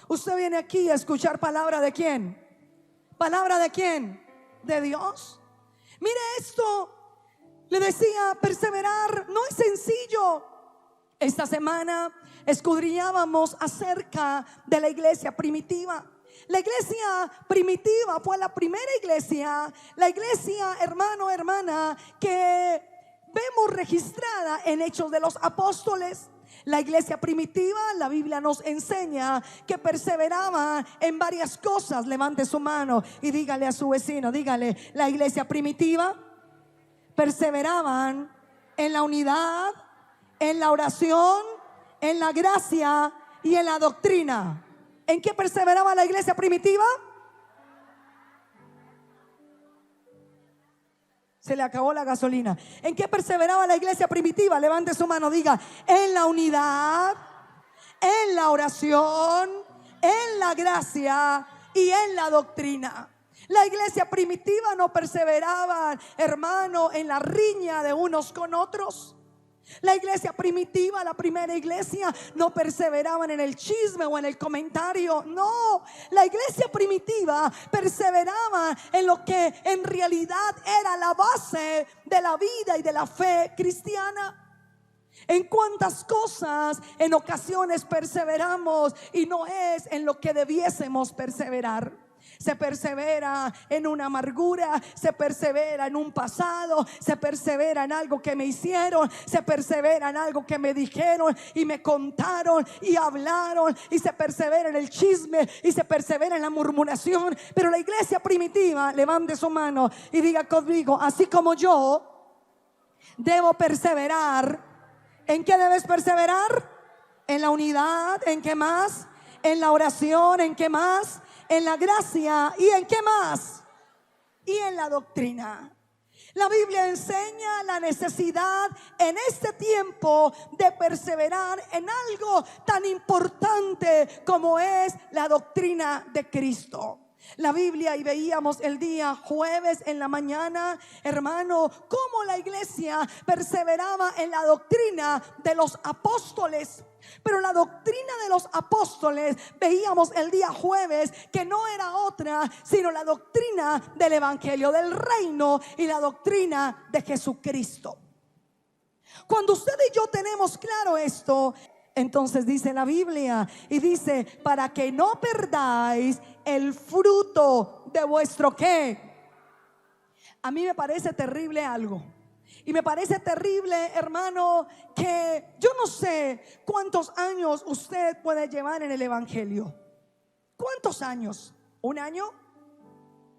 Usted viene aquí a escuchar palabra de quién. ¿Palabra de quién? De Dios. Mire esto. Le decía, perseverar no es sencillo. Esta semana escudriñábamos acerca de la iglesia primitiva. La iglesia primitiva fue la primera iglesia, la iglesia, hermano, hermana, que vemos registrada en Hechos de los Apóstoles. La iglesia primitiva, la Biblia nos enseña que perseveraba en varias cosas. Levante su mano y dígale a su vecino, dígale, la iglesia primitiva perseveraban en la unidad, en la oración, en la gracia y en la doctrina. ¿En qué perseveraba la iglesia primitiva? Se le acabó la gasolina. ¿En qué perseveraba la iglesia primitiva? Levante su mano, diga, en la unidad, en la oración, en la gracia y en la doctrina. La iglesia primitiva no perseveraba, hermano, en la riña de unos con otros. La iglesia primitiva, la primera iglesia, no perseveraban en el chisme o en el comentario. No, la iglesia primitiva perseveraba en lo que en realidad era la base de la vida y de la fe cristiana. En cuántas cosas en ocasiones perseveramos y no es en lo que debiésemos perseverar. Se persevera en una amargura, se persevera en un pasado, se persevera en algo que me hicieron, se persevera en algo que me dijeron y me contaron y hablaron, y se persevera en el chisme y se persevera en la murmuración. Pero la iglesia primitiva, levante su mano y diga conmigo, así como yo debo perseverar. ¿En qué debes perseverar? En la unidad. ¿En qué más? En la oración. ¿En qué más? En la gracia. ¿Y en qué más? Y en la doctrina. La Biblia enseña la necesidad en este tiempo de perseverar en algo tan importante como es la doctrina de Cristo. La Biblia, y veíamos el día jueves en la mañana, hermano, cómo la iglesia perseveraba en la doctrina de los apóstoles. Pero la doctrina de los apóstoles, veíamos el día jueves, que no era otra sino la doctrina del evangelio del reino y la doctrina de Jesucristo. Cuando usted y yo tenemos claro esto, entonces dice la Biblia, y dice, para que no perdáis el fruto de vuestro ¿qué? A mí me parece terrible algo. Y me parece terrible, hermano, que yo no sé cuántos años usted puede llevar en el evangelio. ¿Cuántos años? ¿Un año?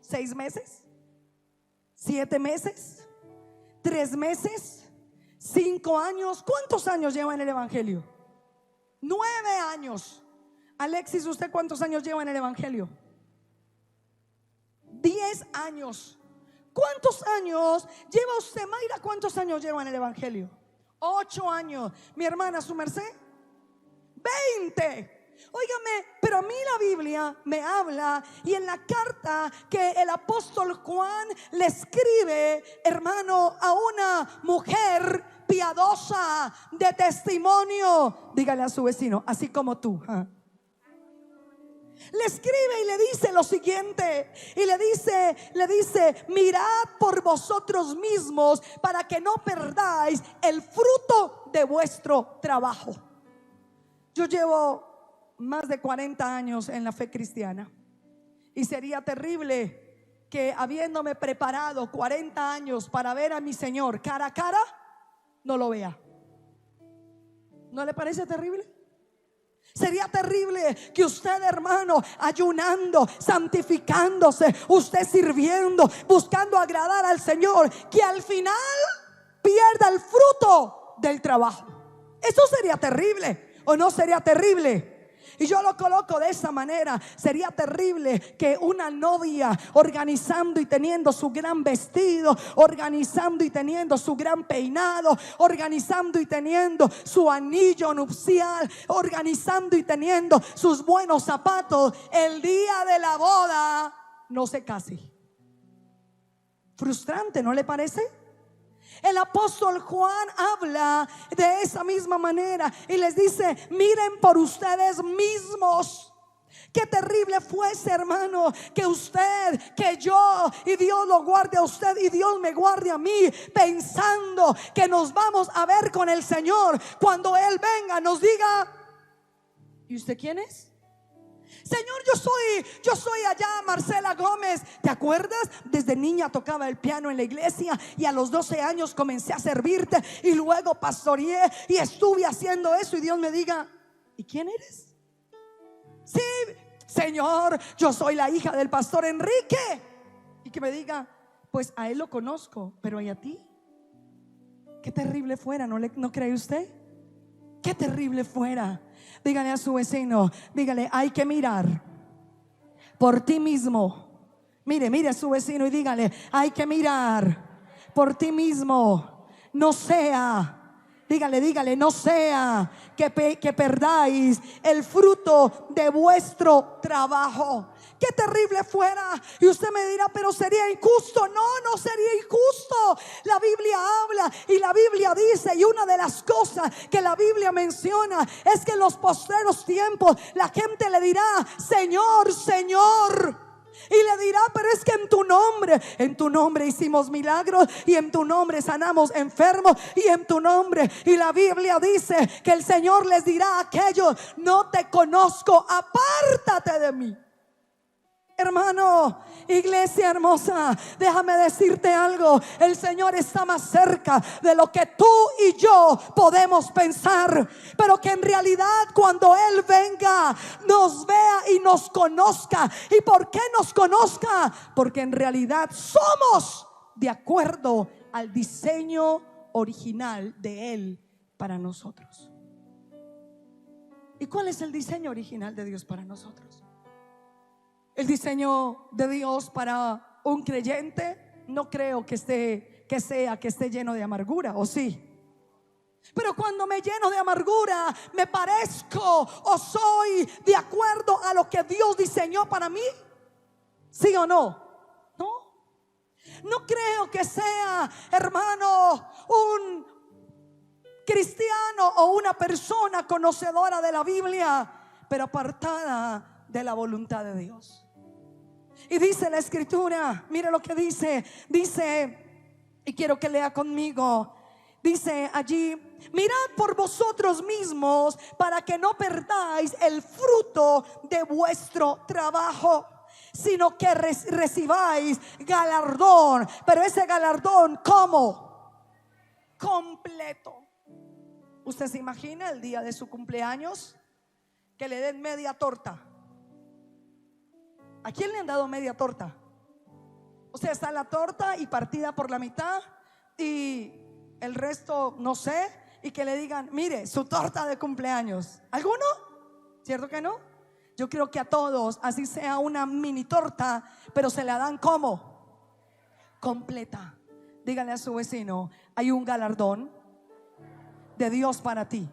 ¿6 meses? ¿7 meses? ¿3 meses? ¿5 años? ¿Cuántos años lleva en el evangelio? 9 años. Alexis, ¿usted cuántos años lleva en el evangelio? 10 años. ¿Cuántos años lleva usted, Mayra? ¿Cuántos años lleva en el evangelio? 8 años. Mi hermana, su merced, 20. Óigame, pero a mí la Biblia me habla, y en la carta que el apóstol Juan le escribe, hermano, a una mujer piadosa de testimonio, dígale a su vecino, así como tú, le escribe y le dice lo siguiente, y le dice, mirad por vosotros mismos para que no perdáis el fruto de vuestro trabajo. Yo llevo más de 40 años en la fe cristiana, y sería terrible que, habiéndome preparado 40 años para ver a mi Señor cara a cara, no lo vea. ¿No le parece terrible? Sería terrible que usted, hermano, ayunando, santificándose, usted sirviendo, buscando agradar al Señor, que al final pierda el fruto del trabajo. Eso sería terrible, ¿o no sería terrible? Y yo lo coloco de esa manera. Sería terrible que una novia, organizando y teniendo su gran vestido, organizando y teniendo su gran peinado, organizando y teniendo su anillo nupcial, organizando y teniendo sus buenos zapatos, el día de la boda no se case. Frustrante, ¿no le parece? El apóstol Juan habla de esa misma manera y les dice, miren por ustedes mismos. Qué terrible fuese, hermano, que usted, que yo y Dios lo guarde a usted y Dios me guarde a mí, pensando que nos vamos a ver con el Señor. Cuando Él venga nos diga: ¿y usted quién es? Señor, yo soy allá Marcela Gómez. ¿Te acuerdas? Desde niña tocaba el piano en la iglesia y a los 12 años comencé a servirte y luego pastoreé y estuve haciendo eso. Y Dios me diga: ¿y quién eres? Sí, Señor, yo soy la hija del pastor Enrique. Y que me diga: pues a él lo conozco, pero ¿y a ti? Qué terrible fuera, ¿no cree usted? Qué terrible fuera. Dígale a su vecino, dígale: hay que mirar por ti mismo. Mire a su vecino y dígale: hay que mirar por ti mismo. No sea, dígale, no sea que perdáis el fruto de vuestro trabajo. Qué terrible fuera. Y usted me dirá: pero sería injusto. No sería injusto. La Biblia habla y la Biblia dice, y una de las cosas que la Biblia menciona es que en los postreros tiempos la gente le dirá: Señor, Señor. Y le dirá: pero es que en tu nombre hicimos milagros, y en tu nombre sanamos enfermos, y en tu nombre. Y la Biblia dice que el Señor les dirá a aquellos: no te conozco, apártate de mí. Hermano, iglesia hermosa, déjame decirte algo: el Señor está más cerca de lo que tú y yo podemos pensar, pero que en realidad cuando Él venga nos vea y nos conozca. ¿Y por qué nos conozca? Porque en realidad somos de acuerdo al diseño original de Él para nosotros. ¿Y cuál es el diseño original de Dios para nosotros? El diseño de Dios para un creyente no creo que esté lleno de amargura, ¿o sí? Pero cuando me lleno de amargura, me parezco o soy de acuerdo a lo que Dios diseñó para mí, ¿sí o no? No creo que sea, hermano, un cristiano o una persona conocedora de la Biblia, pero apartada de la voluntad de Dios. Y dice la escritura, mire lo que dice, y quiero que lea conmigo. Dice allí: mirad por vosotros mismos para que no perdáis el fruto de vuestro trabajo, sino que recibáis galardón. Pero ese galardón, ¿cómo? Completo. ¿Usted se imagina el día de su cumpleaños que le den media torta? ¿A quién le han dado media torta? O sea, está la torta y partida por la mitad y el resto no sé, y que le digan: mire, su torta de cumpleaños. ¿Alguno? ¿Cierto que no? Yo creo que a todos, así sea una mini torta, pero se la dan ¿cómo? Completa. Dígale a su vecino: hay un galardón de Dios para ti.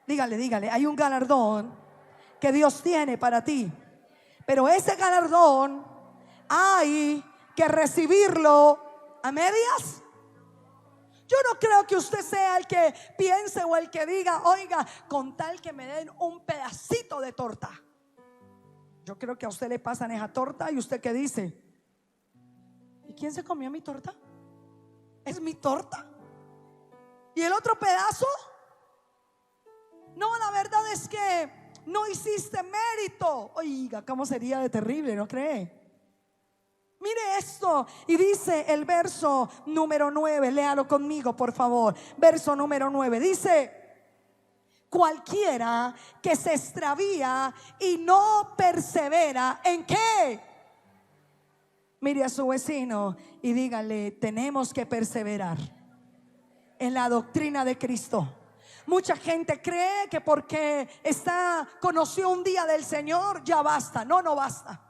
Dígale, hay un galardón que Dios tiene para ti. Pero ese galardón hay que recibirlo a medias. Yo no creo que usted sea el que piense o el que diga: oiga, con tal que me den un pedacito de torta. Yo creo que a usted le pasan esa torta y usted ¿qué dice? ¿y quién se comió mi torta? ¿Es mi torta? ¿Y el otro pedazo? No, la verdad es que no hiciste mérito. Oiga, ¿cómo sería de terrible, no cree? Mire esto, y dice el verso número 9, léalo conmigo por favor. Verso número 9 dice: cualquiera que se extravía y no persevera, ¿en qué? Mire a su vecino y dígale: tenemos que perseverar en la doctrina de Cristo. Mucha gente cree que porque conoció un día del Señor ya basta. No basta.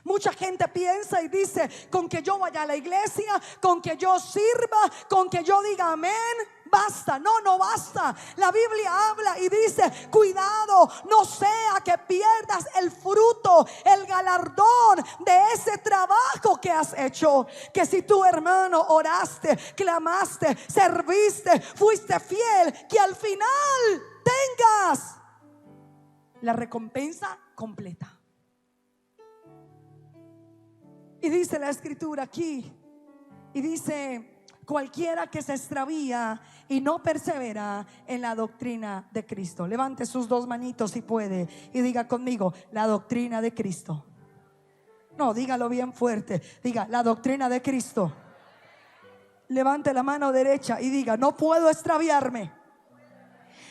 Mucha gente piensa y dice: con que yo vaya a la iglesia, con que yo sirva, con que yo diga amén, basta. No basta. La Biblia habla y dice: cuidado, no sea que pierdas el fruto, el galardón de ese trabajo que has hecho. Que si tú, hermano, oraste, clamaste, serviste, fuiste fiel, que al final tengas la recompensa completa. Y dice la escritura aquí, y dice: cualquiera que se extravía y no persevera en la doctrina de Cristo. Levante sus dos manitos si puede y diga conmigo: la doctrina de Cristo. No, dígalo bien fuerte. Diga: la doctrina de Cristo. Levante la mano derecha y diga: no puedo extraviarme.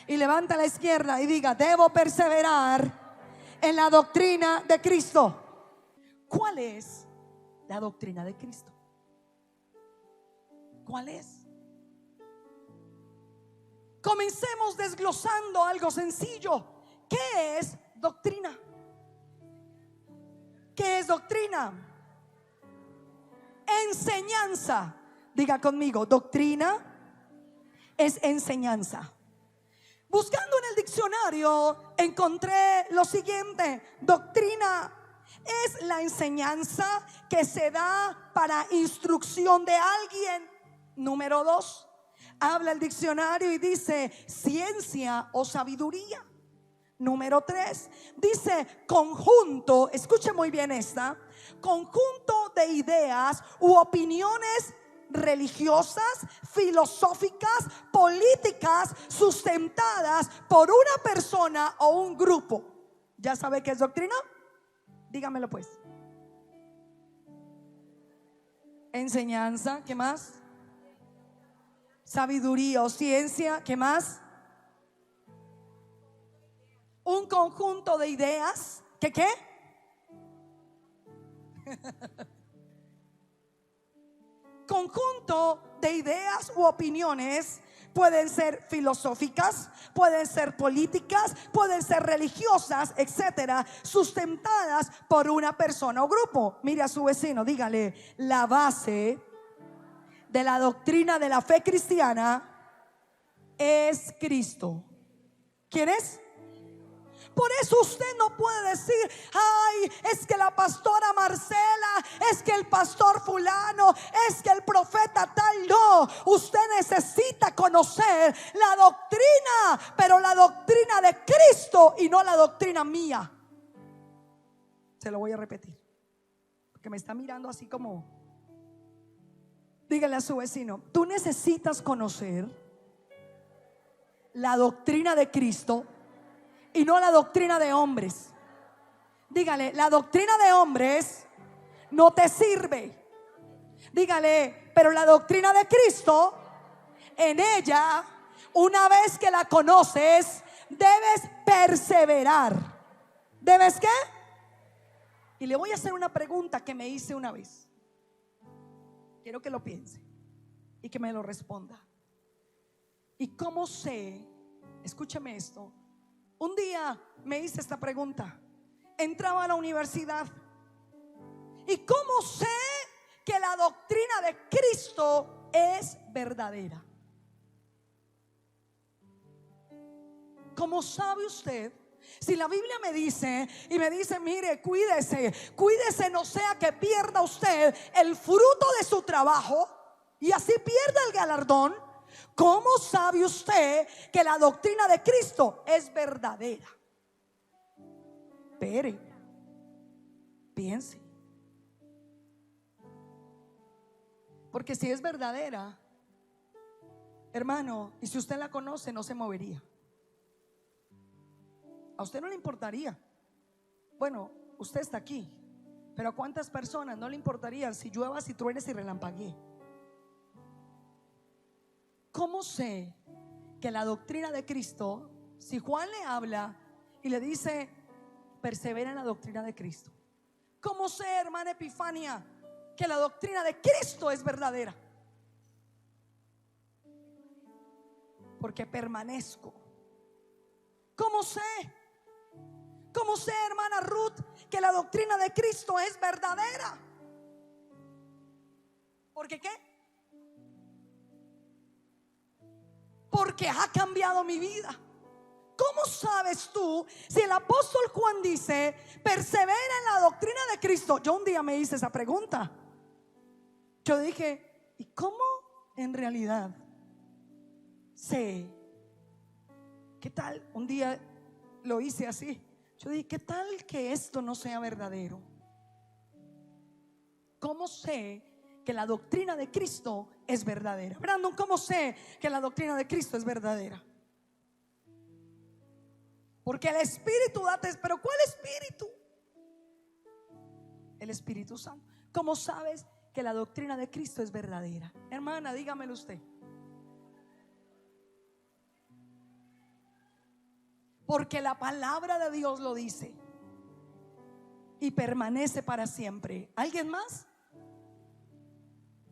Y levanta la izquierda y diga: debo perseverar en la doctrina de Cristo. ¿Cuál es la doctrina de Cristo? ¿Cuál es? Comencemos desglosando algo sencillo. ¿Qué es doctrina? ¿Qué es doctrina? Enseñanza. Diga conmigo: doctrina es enseñanza. Buscando en el diccionario encontré lo siguiente: doctrina es la enseñanza que se da para instrucción de alguien. Número 2, habla el diccionario y dice ciencia o sabiduría. Número 3, dice conjunto, escuche muy bien esta: conjunto de ideas u opiniones religiosas, filosóficas, políticas, sustentadas por una persona o un grupo. ¿Ya sabe qué es doctrina? Dígamelo pues. Enseñanza, ¿qué más? Sabiduría o ciencia, ¿qué más? Un conjunto de ideas, ¿qué? Conjunto de ideas u opiniones. Pueden ser filosóficas, pueden ser políticas, pueden ser religiosas, etcétera, sustentadas por una persona o grupo. Mire a su vecino, dígale: la base de la doctrina de la fe cristiana es Cristo. ¿Quién es? Por eso usted no puede decir: ay, es que la pastora Marcela, es que el pastor fulano, es que el profeta tal. No, usted necesita conocer la doctrina, pero la doctrina de Cristo y no la doctrina mía. Se lo voy a repetir, porque me está mirando así como. Dígale a su vecino: tú necesitas conocer la doctrina de Cristo y no la doctrina de hombres. Dígale: la doctrina de hombres no te sirve. Dígale: pero la doctrina de Cristo, en ella, una vez que la conoces, debes perseverar. ¿Debes qué? Y le voy a hacer una pregunta que me hice una vez. Quiero que lo piense y que me lo responda. ¿Y cómo sé? Escúcheme esto. Un día me hice esta pregunta. Entraba a la universidad. ¿Y cómo sé que la doctrina de Cristo es verdadera? ¿Cómo sabe usted? Si la Biblia me dice y me dice: mire, cuídese, cuídese, no sea que pierda usted el fruto de su trabajo y así pierda el galardón. ¿Cómo sabe usted que la doctrina de Cristo es verdadera? Espere, piense. Porque si es verdadera, hermano, y si usted la conoce, no se movería. A usted no le importaría. Bueno, usted está aquí, pero ¿a cuántas personas no le importaría si llueva, si truene, si relampaguee? ¿Cómo sé que la doctrina de Cristo, si Juan le habla y le dice: persevera en la doctrina de Cristo? ¿Cómo sé, hermana Epifania, que la doctrina de Cristo es verdadera? Porque permanezco. ¿Cómo sé? ¿Cómo sé, hermana Ruth, que la doctrina de Cristo es verdadera? ¿Porque qué? Porque ha cambiado mi vida. ¿Cómo sabes tú si el apóstol Juan dice: persevera en la doctrina de Cristo? Yo un día me hice esa pregunta. Yo dije: ¿y cómo en realidad sé? ¿Qué tal? Un día lo hice así. Yo dije, ¿qué tal que esto no sea verdadero? ¿Cómo sé que la doctrina de Cristo es verdadera? Brandon, ¿cómo sé que la doctrina de Cristo es verdadera? Porque el Espíritu pero ¿cuál Espíritu? El Espíritu Santo. ¿Cómo sabes que la doctrina de Cristo es verdadera? Hermana, dígamelo usted. Porque la palabra de Dios lo dice y permanece para siempre. ¿Alguien más?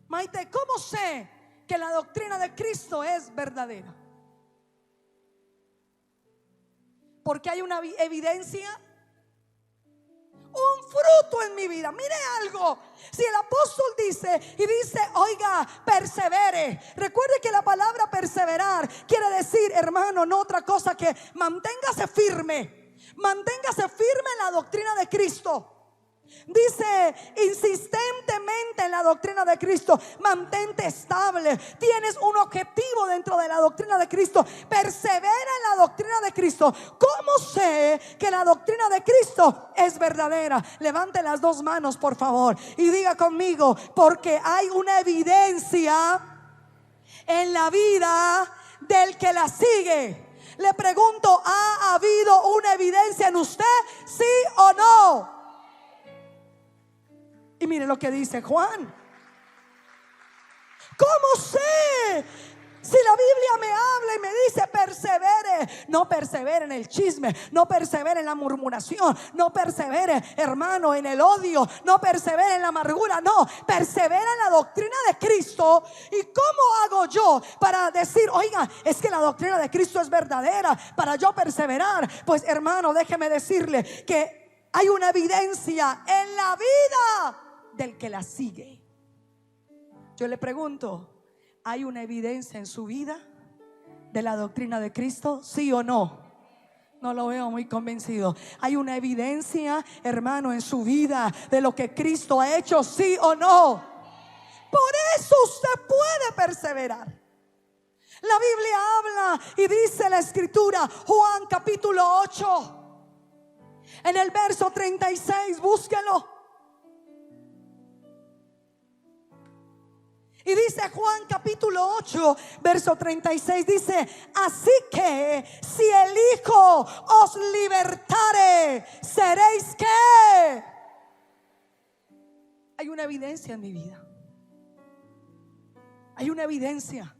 Maite, ¿cómo sé que la doctrina de Cristo es verdadera? Porque hay una evidencia, un fruto en mi vida. Mire algo, si el apóstol dice oiga, persevere. Recuerde que la palabra perseverar quiere decir, hermano, no otra cosa que manténgase firme. Manténgase firme en la doctrina de Cristo. Dice insistentemente en la doctrina de Cristo. Mantente estable. Tienes un objetivo dentro de la doctrina de Cristo. Persevera en la doctrina de Cristo. ¿Cómo sé que la doctrina de Cristo es verdadera? Levante las dos manos, por favor, y diga conmigo: porque hay una evidencia en la vida del que la sigue. Le pregunto, ¿ha habido una evidencia en usted? ¿Sí o no? Y mire lo que dice Juan. ¿Cómo sé? Si la Biblia me habla y me dice persevere, no persevere en el chisme, no persevere en la murmuración, no persevere, hermano, en el odio, no persevere en la amargura, no, persevera en la doctrina de Cristo. ¿Y cómo hago yo para decir, oiga, es que la doctrina de Cristo es verdadera, para yo perseverar? Pues hermano, déjeme decirle que hay una evidencia en la vida del que la sigue. Yo le pregunto, ¿hay una evidencia en su vida de la doctrina de Cristo? ¿Sí o no? No lo veo muy convencido. ¿Hay una evidencia, hermano, en su vida de lo que Cristo ha hecho? ¿Sí o no? Por eso usted puede perseverar. La Biblia habla y dice la Escritura, Juan capítulo 8, en el verso 36, búsquelo. Y dice Juan capítulo 8, verso 36, dice: así que si el Hijo os libertare, seréis ¿qué? Hay una evidencia en mi vida. Hay una evidencia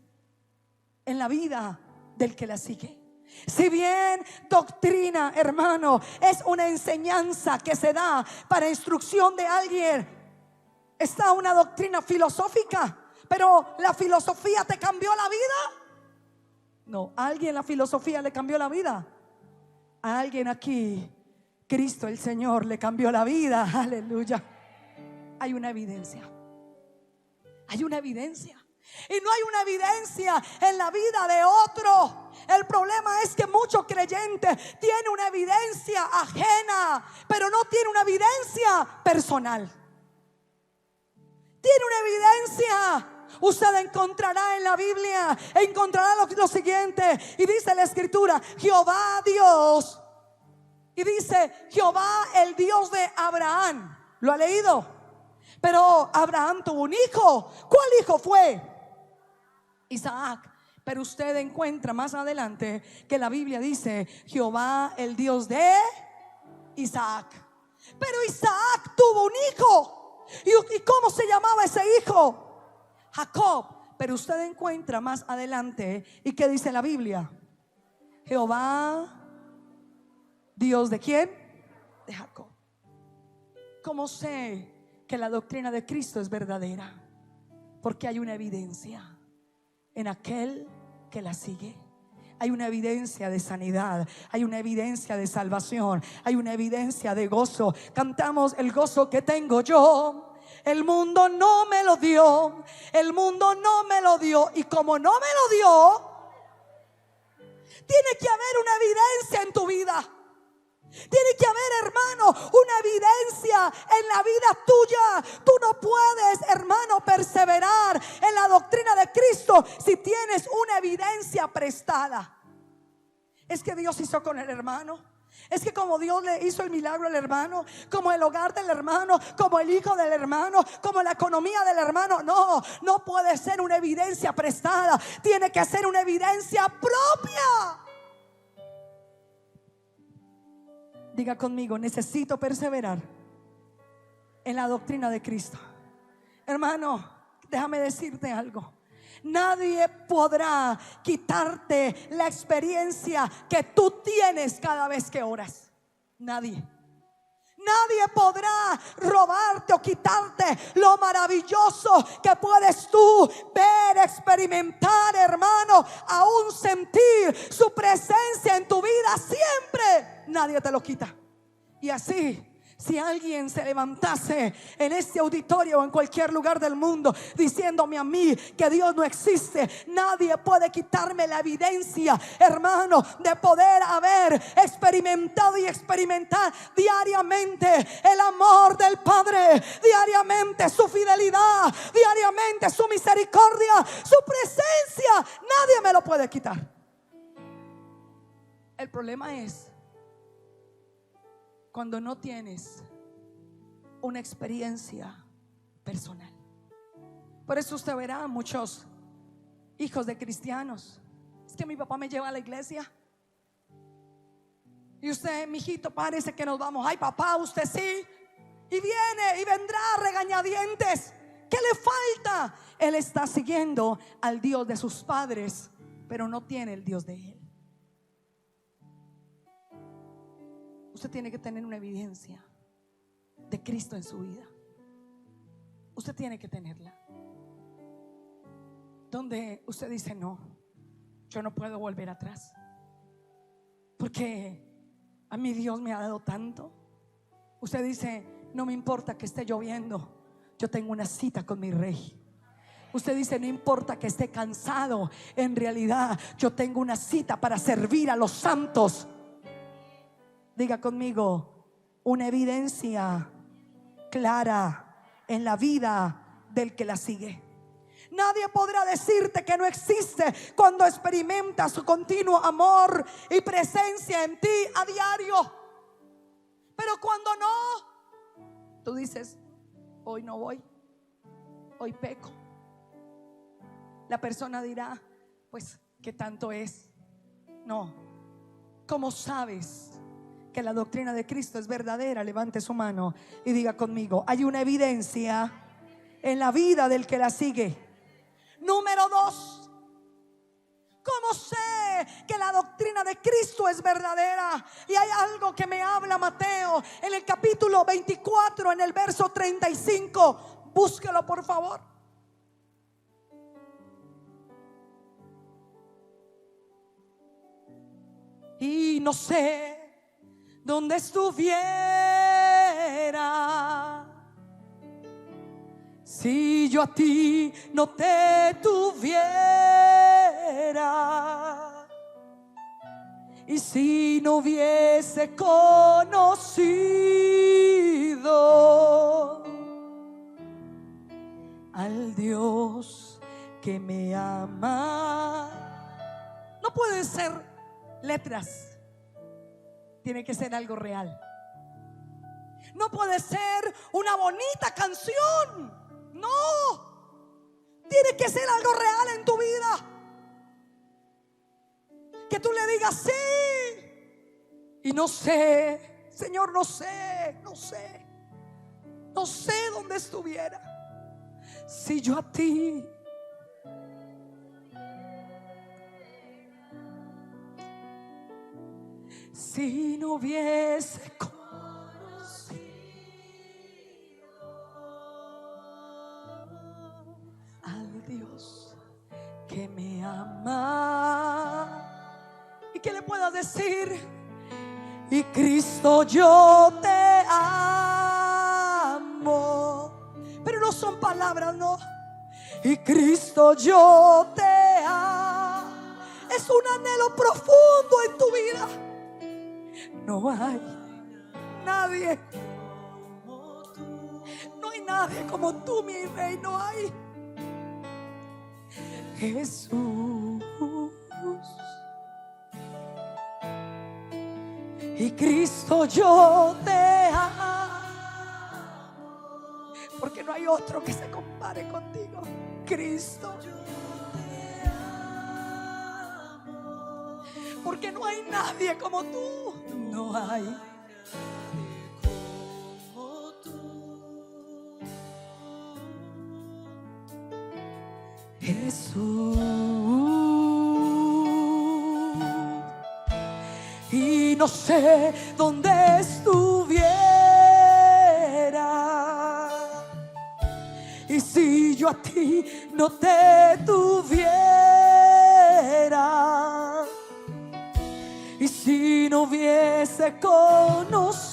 en la vida del que la sigue. Si bien doctrina, hermano, es una enseñanza que se da para instrucción de alguien, está una doctrina filosófica. Pero ¿la filosofía te cambió la vida? No. ¿A alguien la filosofía le cambió la vida? A alguien aquí Cristo el Señor le cambió la vida. Aleluya. Hay una evidencia. Hay una evidencia. Y no hay una evidencia en la vida de otro. El problema es que muchos creyentes tienen una evidencia ajena, pero no tienen una evidencia personal. Tiene una evidencia. Usted encontrará en la Biblia, encontrará lo siguiente. Y dice la Escritura, Jehová Dios. Y dice, Jehová el Dios de Abraham. ¿Lo ha leído? Pero Abraham tuvo un hijo. ¿Cuál hijo fue? Isaac. Pero usted encuentra más adelante que la Biblia dice, Jehová el Dios de Isaac. Pero Isaac tuvo un hijo. ¿Y cómo se llamaba ese hijo? Jacob. Pero usted encuentra más adelante, ¿y qué dice la Biblia? Jehová, Dios de ¿quién? De Jacob. ¿Cómo sé que la doctrina de Cristo es verdadera? Porque hay una evidencia en aquel que la sigue. Hay una evidencia de sanidad, hay una evidencia de salvación, hay una evidencia de gozo. Cantamos: el gozo que tengo yo, el mundo no me lo dio, el mundo no me lo dio. Y como no me lo dio, tiene que haber una evidencia en tu vida. Tiene que haber, hermano, una evidencia en la vida tuya. Tú no puedes, hermano, perseverar en la doctrina de Cristo si tienes una evidencia prestada. Es que Dios hizo con el hermano. Es que como Dios le hizo el milagro al hermano, como el hogar del hermano, como el hijo del hermano, como la economía del hermano. No, no puede ser una evidencia prestada. Tiene que ser una evidencia propia. Diga conmigo: necesito perseverar en la doctrina de Cristo. Hermano, déjame decirte algo. Nadie podrá quitarte la experiencia que tú tienes cada vez que oras. Nadie. Nadie podrá robarte o quitarte lo maravilloso que puedes tú ver, experimentar, hermano, aún sentir su presencia en tu vida siempre. Nadie te lo quita. Y así, si alguien se levantase en este auditorio o en cualquier lugar del mundo diciéndome a mí que Dios no existe, nadie puede quitarme la evidencia, hermano, de poder haber experimentado y experimentar diariamente el amor del Padre, diariamente su fidelidad, diariamente su misericordia, su presencia. Nadie me lo puede quitar. El problema es cuando no tienes una experiencia personal. Por eso usted verá a muchos hijos de cristianos: es que mi papá me lleva a la iglesia. Y usted: mijito, parece que nos vamos. Ay, papá, usted sí. Y viene y vendrá regañadientes. ¿Qué le falta? Él está siguiendo al Dios de sus padres, pero no tiene el Dios de él. Usted tiene que tener una evidencia de Cristo en su vida. Usted tiene que tenerla, donde usted dice: no, yo no puedo volver atrás, porque a mí Dios me ha dado tanto. Usted dice: no me importa que esté lloviendo, yo tengo una cita con mi rey. Usted dice: no importa que esté cansado, en realidad yo tengo una cita para servir a los santos. Diga conmigo: una evidencia clara en la vida del que la sigue. Nadie podrá decirte que no existe cuando experimentas su continuo amor y presencia en ti a diario. Pero cuando no, tú dices: hoy no voy, hoy peco. La persona dirá: pues, ¿qué tanto es? No. ¿Cómo sabes que la doctrina de Cristo es verdadera? Levante su mano y diga conmigo: hay una evidencia en la vida del que la sigue. Número 2, ¿cómo sé que la doctrina de Cristo es verdadera? Y hay algo que me habla Mateo en el capítulo 24, en el verso 35. Búsquelo, por favor. Y no sé donde estuviera si yo a ti no te tuviera, y si no hubiese conocido al Dios que me ama. No puede ser letras, tiene que ser algo real. No puede ser una bonita canción. No, tiene que ser algo real en tu vida, que tú le digas: sí. Y no sé, Señor, no sé dónde estuviera si yo a ti si no hubiese conocido al Dios que me ama. Y que le puedas decir: y Cristo, yo te amo. Pero no son palabras, no. Y Cristo, yo te amo. Es un anhelo profundo en tu vida. No hay nadie, no hay nadie como tú, mi rey. No hay. Jesús, Y Cristo, yo te amo, porque no hay otro que se compare contigo. Cristo, porque no hay nadie como tú. No hay. Jesús, y no sé dónde estuviera, y si yo a ti no te tuviera, y si no hubiese conocido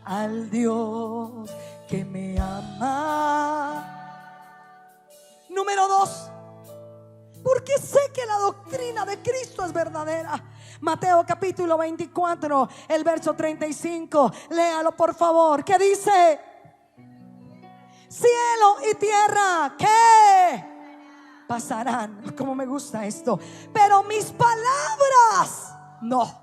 al Dios que me ama. Número 2, porque sé que la doctrina de Cristo es verdadera. Mateo capítulo 24, el verso 35. Léalo por favor. ¿Qué dice? Cielo y tierra, ¿qué? Pasarán. Como me gusta esto. Pero mis palabras, no.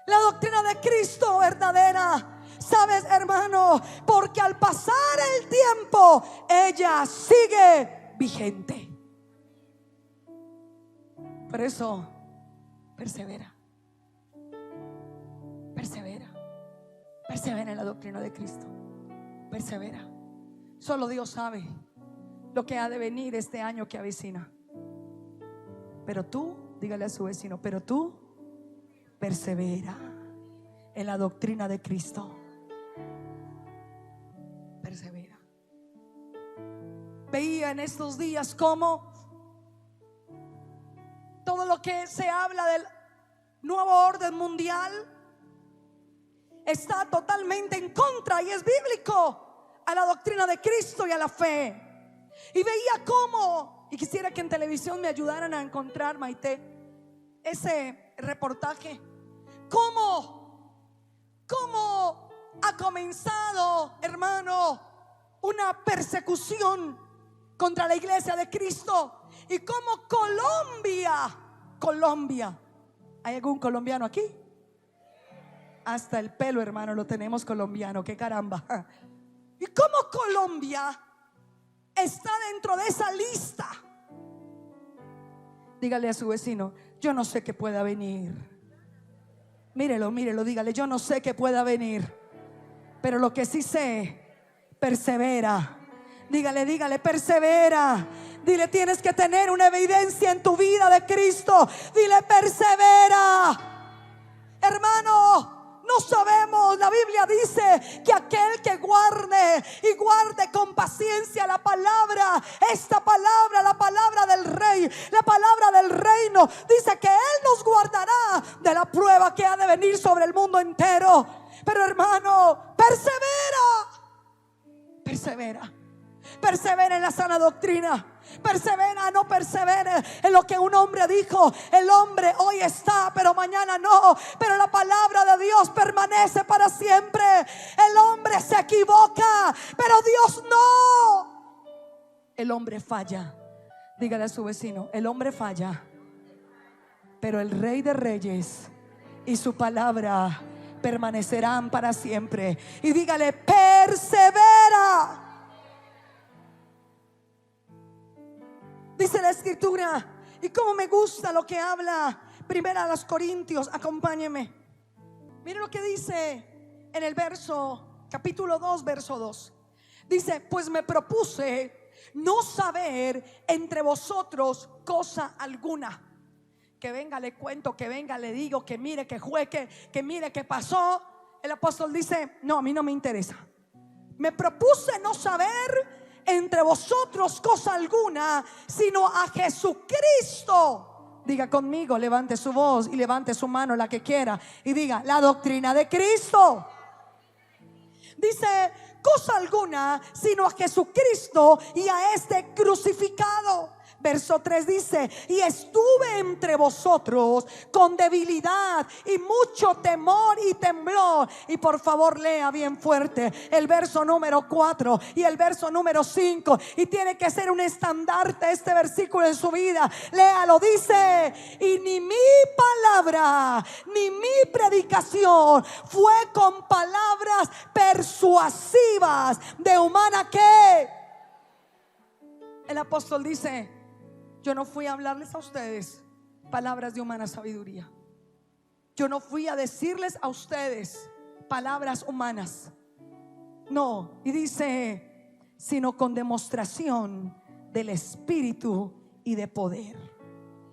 La doctrina de Cristo verdadera. ¿Sabes, hermano? Porque al pasar el tiempo, ella sigue vigente. Por eso, persevera. Persevera. Persevera en la doctrina de Cristo. Persevera. Solo Dios sabe lo que ha de venir este año que avecina. Pero tú, dígale a su vecino, pero tú persevera en la doctrina de Cristo. Persevera. Veía en estos días cómo todo lo que se habla del nuevo orden mundial está totalmente en contra, y es bíblico, a la doctrina de Cristo y a la fe. Y veía cómo, y quisiera que en televisión me ayudaran a encontrar, Maite, ese reportaje. Cómo ha comenzado, hermano, una persecución contra la iglesia de Cristo. Y cómo Colombia, ¿hay algún colombiano aquí? Hasta el pelo, hermano, lo tenemos colombiano, qué caramba. Y cómo Colombia está dentro de esa lista. Dígale a su vecino, yo no sé qué pueda venir. Mírelo, dígale, yo no sé qué pueda venir, pero lo que sí sé, persevera. Dígale, persevera. Dile, tienes que tener una evidencia en tu vida de Cristo. Dile, persevera. Hermano, no sabemos, la Biblia dice que aquel que guarde con paciencia la palabra, esta palabra, la palabra del rey, la palabra del reino, dice que Él nos guardará de la prueba que ha de venir sobre el mundo entero. Pero hermano, persevera en la sana doctrina. Persevera, no persevere en lo que un hombre dijo. El hombre hoy está, pero mañana no. Pero la palabra de Dios permanece para siempre. El hombre se equivoca, pero Dios no. El hombre falla. Dígale a su vecino, el hombre falla, pero el Rey de Reyes y su palabra permanecerán para siempre. Y dígale, persevera. Dice la escritura, y como me gusta lo que habla Primera a los Corintios, acompáñeme. Mire lo que dice en el capítulo 2, verso 2. Dice, pues me propuse no saber entre vosotros cosa alguna. Que venga le cuento, que venga le digo, que mire que juegue, que mire que pasó. El apóstol dice, no, a mí no me interesa. Me propuse no saber entre vosotros cosa alguna, sino a Jesucristo. Diga conmigo, levante su voz y levante su mano, la que quiera, y diga, la doctrina de Cristo. Dice, cosa alguna, sino a Jesucristo y a este crucificado. Verso 3 dice: y estuve entre vosotros con debilidad y mucho temor y temblor. Y por favor lea bien fuerte el verso número 4 y el verso número 5. Y tiene que ser un estandarte este versículo en su vida. Léalo, dice: y ni mi palabra ni mi predicación fue con palabras persuasivas de humana que. El apóstol dice: yo no fui a hablarles a ustedes palabras de humana sabiduría. Yo no fui a decirles a ustedes palabras humanas. No, y dice: sino con demostración del Espíritu y de poder.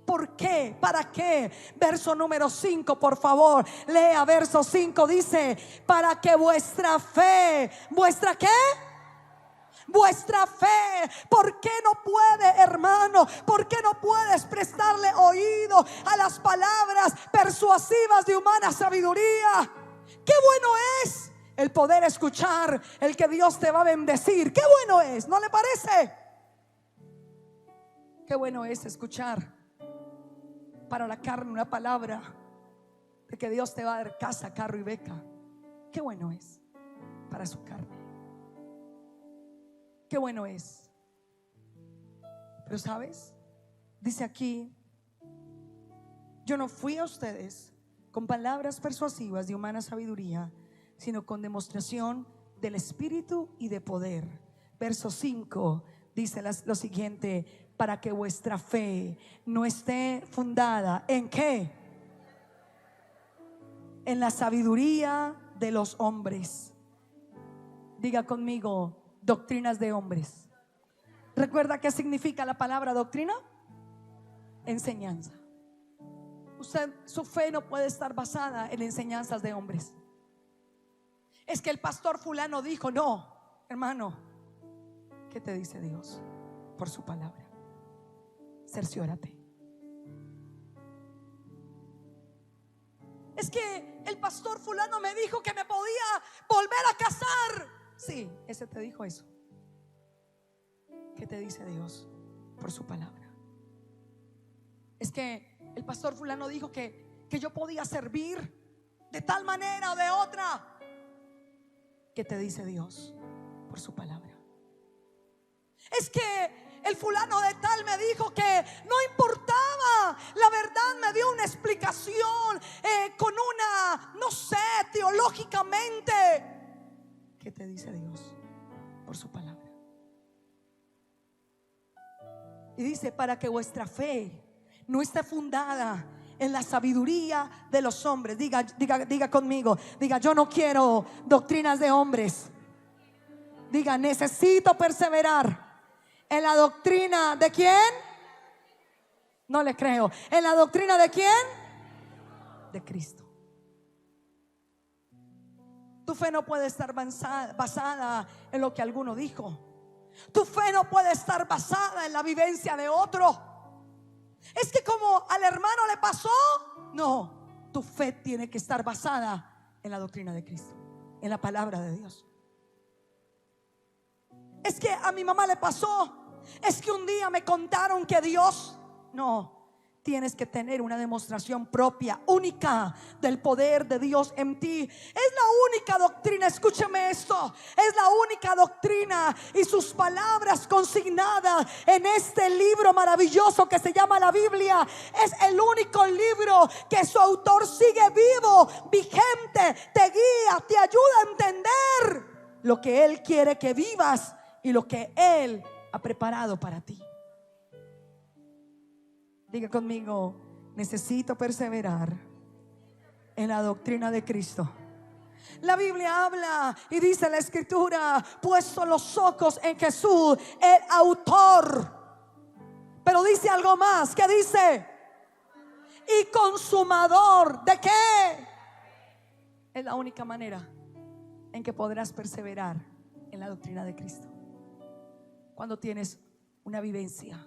¿Por qué? ¿Para qué? Verso número 5, por favor. Lea verso 5, dice: para que vuestra fe, ¿vuestra qué? Vuestra fe. ¿Por qué no puede, hermano? ¿Por qué no puedes prestarle oído a las palabras persuasivas de humana sabiduría? Qué bueno es el poder escuchar el que Dios te va a bendecir. Qué bueno es, ¿no le parece? Qué bueno es escuchar para la carne una palabra de que Dios te va a dar casa, carro y beca. Qué bueno es para su carne. Qué bueno es. Pero ¿sabes? Dice aquí: yo no fui a ustedes con palabras persuasivas de humana sabiduría, sino con demostración del Espíritu y de poder. Verso 5 dice lo siguiente: para que vuestra fe no esté fundada ¿en qué? En la sabiduría de los hombres. Diga conmigo: doctrinas de hombres. ¿Recuerda qué significa la palabra doctrina? Enseñanza. Su fe no puede estar basada en enseñanzas de hombres. Es que el pastor fulano dijo. No, hermano, ¿qué te dice Dios por su palabra? Cerciórate. Es que el pastor fulano me dijo que me podía volver a casar. Sí, ese te dijo eso. ¿Qué te dice Dios por su palabra? Es que el pastor fulano dijo que yo podía servir de tal manera o de otra. ¿Qué te dice Dios por su palabra? Es que el fulano de tal me dijo que no importaba. La verdad me dio una explicación con una, no sé, teológicamente. ¿Qué te dice Dios por su palabra? Y dice: para que vuestra fe no esté fundada en la sabiduría de los hombres. Diga conmigo. Diga: yo no quiero doctrinas de hombres. Diga: necesito perseverar en la doctrina de ¿quién? No le creo. ¿En la doctrina de quién? De Cristo. Tu fe no puede estar basada en lo que alguno dijo. Tu fe no puede estar basada en la vivencia de otro. Es que como al hermano le pasó. No, tu fe tiene que estar basada en la doctrina de Cristo, en la palabra de Dios. Es que a mi mamá le pasó. Es que un día me contaron que Dios. No. Tienes que tener una demostración propia, única, del poder de Dios en ti. Es la única doctrina, escúcheme esto. Es la única doctrina y sus palabras consignadas en este libro maravilloso que se llama la Biblia. Es el único libro que su autor sigue vivo, vigente, te guía, te ayuda a entender lo que Él quiere que vivas y lo que Él ha preparado para ti. Diga conmigo: necesito perseverar en la doctrina de Cristo. La Biblia habla y dice la Escritura: puesto los ojos en Jesús, el autor. Pero dice algo más. ¿Qué dice? Y consumador ¿de qué? Es la única manera en que podrás perseverar en la doctrina de Cristo. Cuando tienes una vivencia.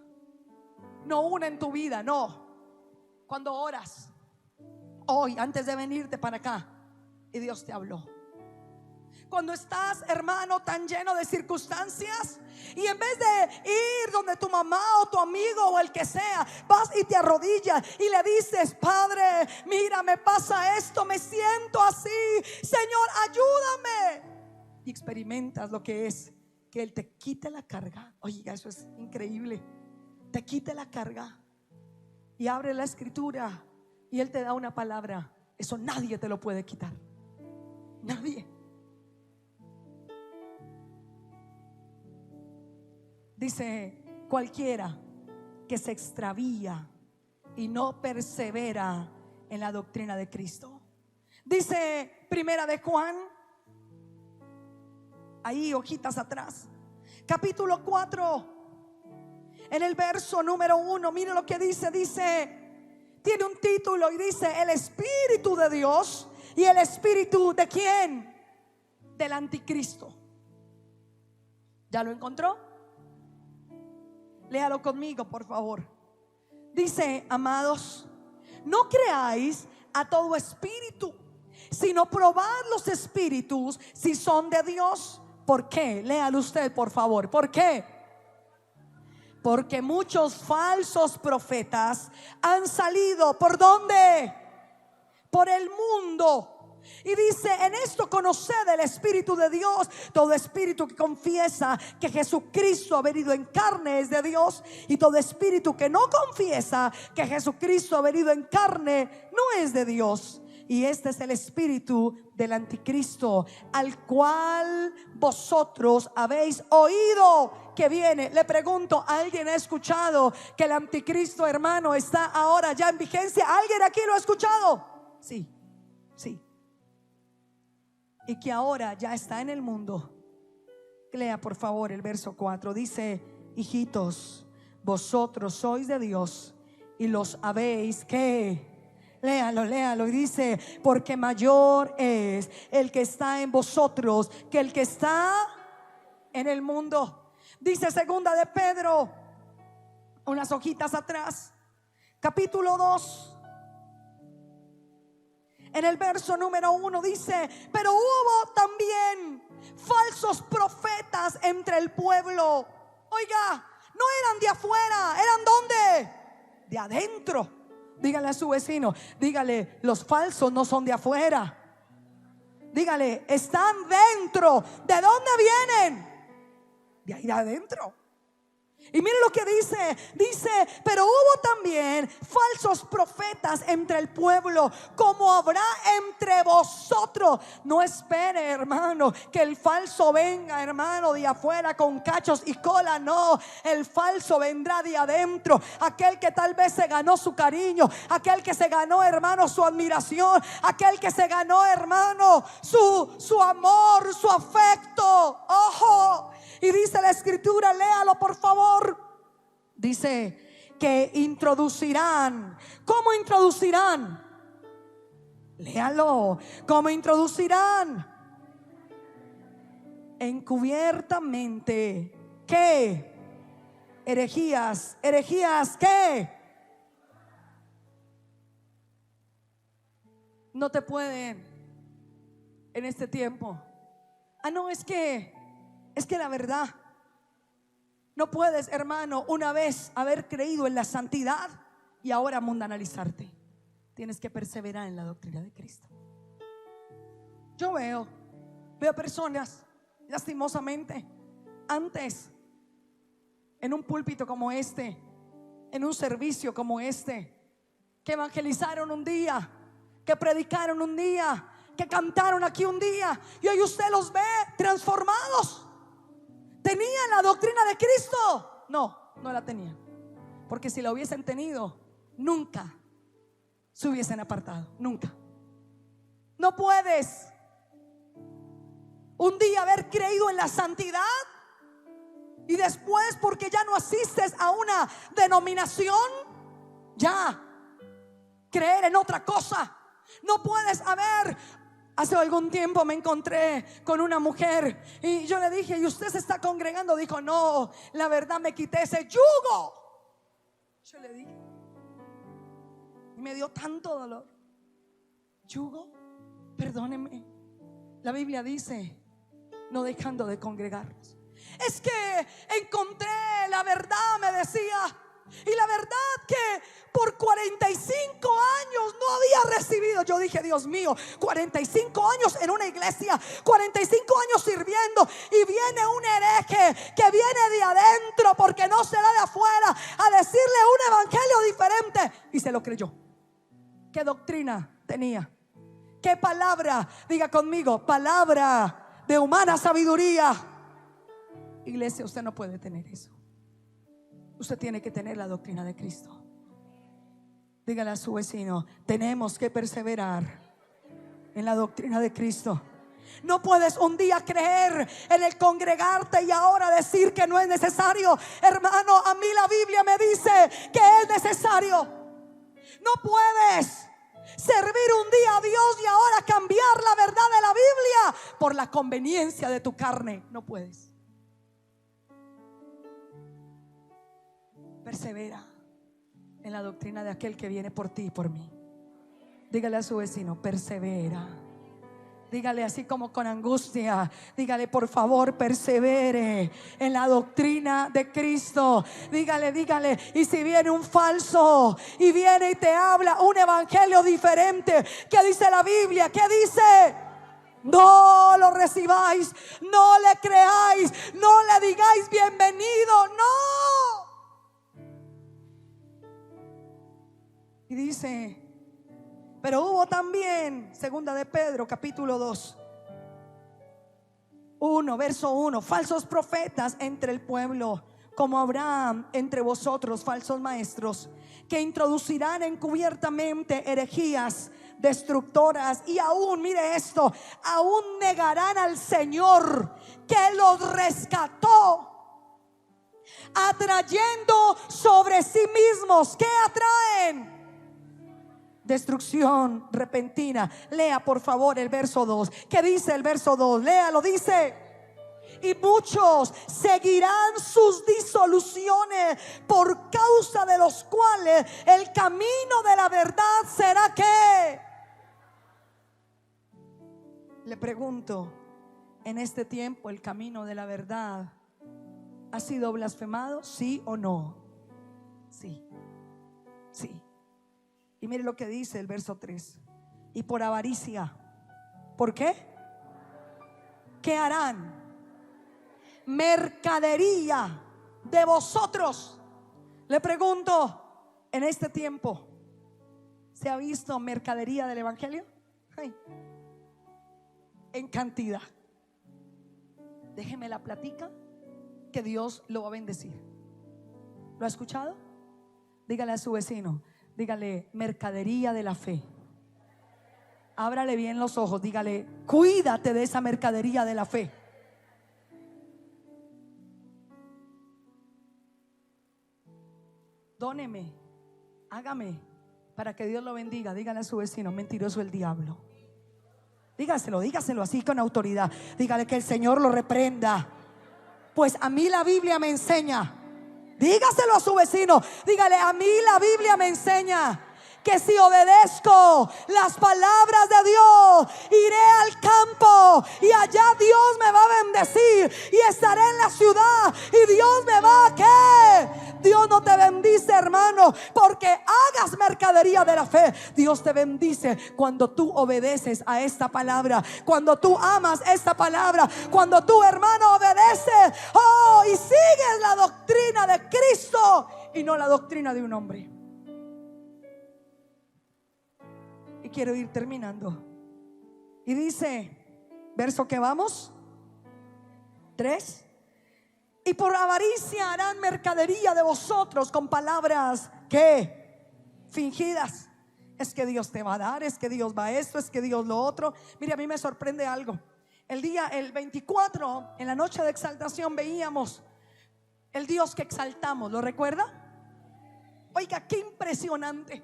No una en tu vida, no. Cuando oras hoy, antes de venirte para acá, y Dios te habló. Cuando estás, hermano, tan lleno de circunstancias, y en vez de ir donde tu mamá o tu amigo o el que sea, vas y te arrodillas y le dices: Padre, mira, me pasa esto, me siento así, Señor, ayúdame. Y experimentas lo que es que Él te quite la carga. Oiga, eso es increíble. Te quite la carga y abre la escritura y Él te da una palabra. Eso nadie te lo puede quitar. Nadie. Dice: cualquiera que se extravía y no persevera en la doctrina de Cristo. Dice Primera de Juan, ahí hojitas atrás, capítulo 4, en el verso número 1. Mire lo que dice. Tiene un título y dice: el Espíritu de Dios y el Espíritu ¿de quién? Del anticristo. ¿Ya lo encontró? Léalo conmigo, por favor. Dice: amados, no creáis a todo espíritu, sino probad los espíritus si son de Dios. ¿Por qué? Léalo usted, por favor. ¿Por qué? Porque muchos falsos profetas han salido. ¿Por dónde? Por el mundo. Y dice: en esto conoced el Espíritu de Dios. Todo espíritu que confiesa que Jesucristo ha venido en carne es de Dios, y todo espíritu que no confiesa que Jesucristo ha venido en carne no es de Dios. Y este es el espíritu del anticristo, al cual vosotros habéis oído que viene. Le pregunto: ¿alguien ha escuchado que el anticristo, hermano, está ahora ya en vigencia? ¿Alguien aquí lo ha escuchado? Sí, sí. Y que ahora ya está en el mundo. Lea por favor el verso 4. Dice: hijitos, vosotros sois de Dios y los habéis que... Léalo. Y dice: porque mayor es el que está en vosotros que el que está en el mundo. Dice Segunda de Pedro, unas hojitas atrás, capítulo 2, en el verso número 1 dice: pero hubo también falsos profetas entre el pueblo. Oiga, no eran de afuera, ¿eran dónde? De adentro. Dígale a su vecino, dígale: los falsos no son de afuera. Dígale: están dentro. ¿De dónde vienen? De ahí de adentro. Y mire lo que dice: pero hubo también falsos profetas entre el pueblo, como habrá entre vosotros. No espere, hermano, que el falso venga, hermano, de afuera con cachos y cola. No, el falso vendrá de adentro. Aquel que tal vez se ganó su cariño, aquel que se ganó, hermano, su admiración, aquel que se ganó, hermano, su amor, su afecto. Ojo. Y dice la escritura, léalo por favor. Dice que introducirán. ¿Cómo introducirán? Léalo. ¿Cómo introducirán? Encubiertamente. ¿Qué? Herejías. ¿Herejías qué? No te pueden en este tiempo. No, es que la verdad, no puedes, hermano, una vez haber creído en la santidad y ahora mundanalizarte. Tienes que perseverar en la doctrina de Cristo. Yo veo personas, lastimosamente, antes, en un púlpito como este, en un servicio como este, que evangelizaron un día, que predicaron un día, que cantaron aquí un día, y hoy usted los ve transformados. ¿Tenían la doctrina de Cristo? No, no la tenían. Porque si la hubiesen tenido, nunca se hubiesen apartado. Nunca. No puedes un día haber creído en la santidad y después, porque ya no asistes a una denominación, ya creer en otra cosa. No puedes haber... Hace algún tiempo me encontré con una mujer y yo le dije: ¿y usted se está congregando? Dijo: no, la verdad me quité ese yugo. Yo le dije, y me dio tanto dolor. ¿Yugo? Perdóneme. La Biblia dice no dejando de congregarnos. Es que encontré la verdad, me decía. Y la verdad que por 45 años no había recibido. Yo dije, Dios mío, 45 años en una iglesia, 45 años sirviendo, y viene un hereje que viene de adentro porque no se da de afuera a decirle un evangelio diferente. Y se lo creyó. ¿Qué doctrina tenía? ¿Qué palabra? Diga conmigo, palabra de humana sabiduría. Iglesia, usted no puede tener eso. Usted tiene que tener la doctrina de Cristo. Dígale a su vecino, tenemos que perseverar en la doctrina de Cristo. No puedes un día creer en el congregarte y ahora decir que no es necesario. Hermano, a mí la Biblia me dice que es necesario. No puedes servir un día a Dios y ahora cambiar la verdad de la Biblia por la conveniencia de tu carne. No puedes. Persevera en la doctrina de aquel que viene por ti y por mí. Dígale a su vecino, persevera. Dígale así como con angustia, dígale, por favor, persevere en la doctrina de Cristo. Dígale, dígale. Y si viene un falso y viene y te habla un evangelio diferente, ¿qué dice la Biblia? ¿Qué dice? No lo recibáis, no le creáis, no le digáis bienvenido, no. Y dice, pero hubo también, segunda de Pedro, capítulo 2, 1, verso 1, falsos profetas entre el pueblo, como Abraham entre vosotros, falsos maestros, que introducirán encubiertamente herejías destructoras, y aún, mire esto, aún negarán al Señor que los rescató, atrayendo sobre sí mismos. ¿Qué atraen? Destrucción repentina. Lea por favor el verso 2. ¿Qué dice el verso 2? Léalo, dice: y muchos seguirán sus disoluciones, por causa de los cuales el camino de la verdad será ¿qué? Le pregunto, en este tiempo el camino de la verdad ¿ha sido blasfemado? ¿Sí o no? Sí, sí. Y mire lo que dice el verso 3. Y por avaricia. ¿Por qué? ¿Qué harán? Mercadería de vosotros. Le pregunto, en este tiempo ¿se ha visto mercadería del evangelio? Ay, en cantidad. Déjeme la platica, que Dios lo va a bendecir. ¿Lo ha escuchado? Dígale a su vecino, dígale, mercadería de la fe. Ábrale bien los ojos, dígale, cuídate de esa mercadería de la fe. Dóneme, hágame, para que Dios lo bendiga. Dígale a su vecino, mentiroso el diablo. Dígaselo así con autoridad. Dígale que el Señor lo reprenda, pues a mí la Biblia me enseña. Dígaselo a su vecino, dígale, a mí la Biblia me enseña que si obedezco las palabras de Dios, iré al campo y allá Dios me va a bendecir, y estaré en la ciudad y Dios me va a ¿qué? Dios no te bendice, hermano, porque hagas mercadería de la fe. Dios te bendice cuando tú obedeces a esta palabra, cuando tú amas esta palabra, cuando tú, hermano, obedeces y sigues la doctrina de Cristo y no la doctrina de un hombre. Y quiero ir terminando. Y dice, verso que vamos, 3. Y por avaricia harán mercadería de vosotros con palabras ¿qué? Fingidas. Es que Dios te va a dar, es que Dios va a esto, es que Dios lo otro. Mire, a mí me sorprende algo. El 24, en la noche de exaltación, veíamos el Dios que exaltamos. ¿Lo recuerda? Oiga, qué impresionante.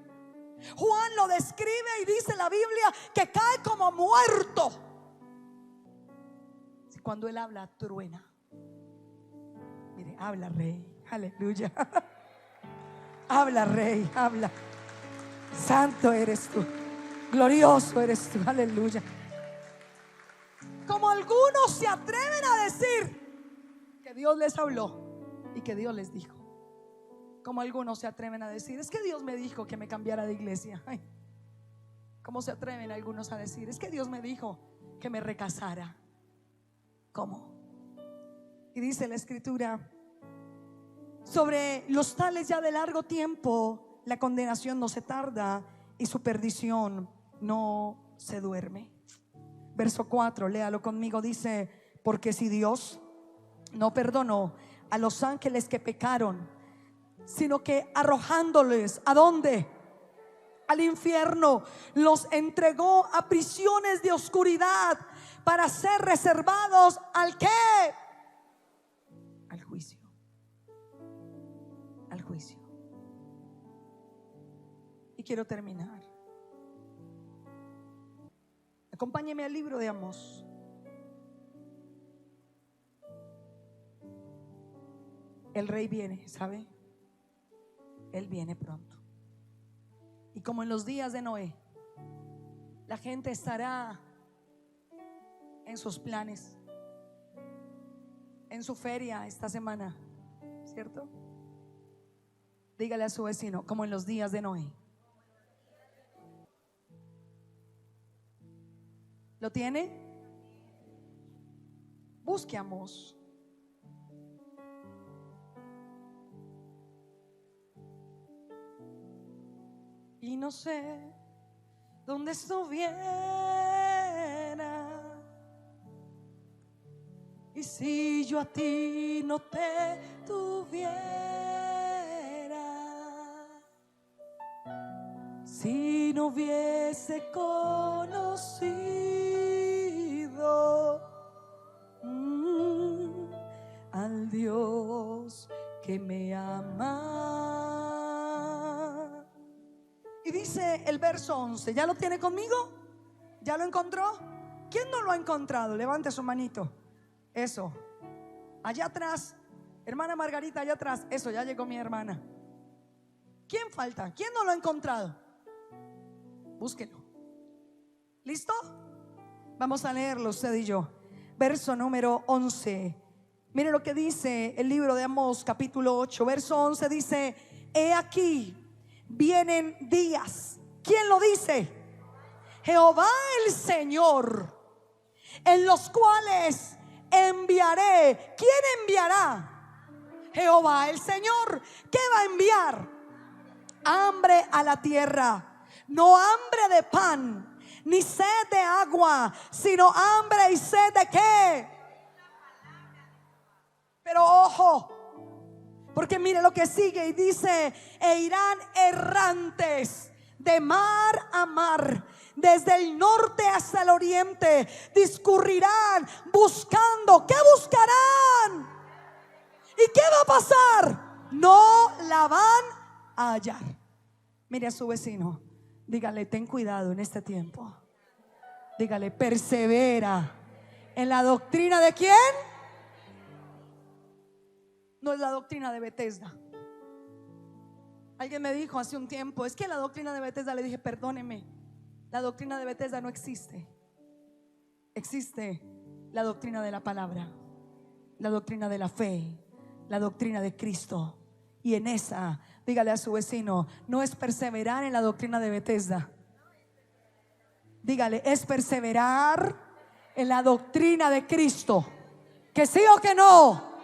Juan lo describe y dice la Biblia que cae como muerto. Cuando él habla, truena. Mire, habla, Rey. Aleluya. Habla, Rey, habla. Santo eres tú, glorioso eres tú. Aleluya. Como algunos se atreven a decir que Dios les habló y que Dios les dijo. Como algunos se atreven a decir, es que Dios me dijo que me cambiara de iglesia. Ay, ¿cómo se atreven algunos a decir, es que Dios me dijo que me recasara? ¿Cómo? Y dice la escritura, sobre los tales ya de largo tiempo la condenación no se tarda y su perdición no se duerme. Verso 4, léalo conmigo, dice, porque si Dios no perdonó a los ángeles que pecaron, sino que arrojándoles, ¿a dónde? Al infierno, los entregó a prisiones de oscuridad para ser reservados ¿al qué? Al juicio. Al juicio. Y quiero terminar. Acompáñeme al libro de Amós. El rey viene, ¿sabe? Él viene pronto. Y como en los días de Noé, la gente estará en sus planes, en su feria esta semana, ¿cierto? Dígale a su vecino, como en los días de Noé. ¿Lo tiene? Busque Amós. Y no sé dónde estuviera y si yo a ti no te tuviera, si no hubiese conocido al Dios que me ama. Y dice el verso 11, ¿ya lo tiene conmigo? ¿Ya lo encontró? ¿Quién no lo ha encontrado? Levante su manito. Eso. Allá atrás, hermana Margarita, allá atrás. Eso, ya llegó mi hermana. ¿Quién falta? ¿Quién no lo ha encontrado? Búsquelo. ¿Listo? Vamos a leerlo usted y yo. Verso número 11. Mire lo que dice el libro de Amós, capítulo 8. Verso 11 dice, he aquí, vienen días. ¿Quién lo dice? Jehová el Señor, en los cuales enviaré. ¿Quién enviará? Jehová el Señor. ¿Qué va a enviar? Hambre a la tierra. No hambre de pan, ni sed de agua, sino hambre y sed de ¿qué? Pero ojo, porque mire lo que sigue y dice, e irán errantes de mar a mar, desde el norte hasta el oriente, discurrirán buscando. ¿Qué buscarán? ¿Y qué va a pasar? No la van a hallar. Mire a su vecino, dígale, ten cuidado en este tiempo. Dígale, persevera en la doctrina de ¿quién? No es la doctrina de Bethesda. Alguien me dijo hace un tiempo, es que la doctrina de Bethesda. Le dije, perdóneme, la doctrina de Bethesda no existe. Existe la doctrina de la palabra, la doctrina de la fe, la doctrina de Cristo. Y en esa, dígale a su vecino, no es perseverar en la doctrina de Bethesda. Dígale, es perseverar en la doctrina de Cristo. ¿Que sí o que no?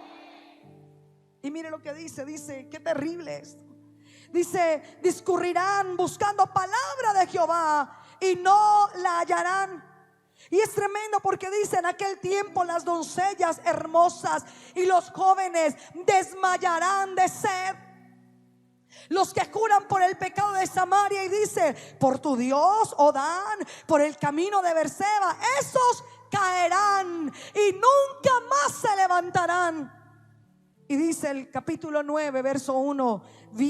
Y mire lo que dice, qué terrible esto. Dice, discurrirán buscando palabra de Jehová y no la hallarán. Y es tremendo porque dice, en aquel tiempo las doncellas hermosas y los jóvenes desmayarán de sed. Los que juran por el pecado de Samaria y dice, por tu Dios, oh Dan, por el camino de Berseba, esos caerán y nunca más se levantarán. Y dice el capítulo 9, verso 1,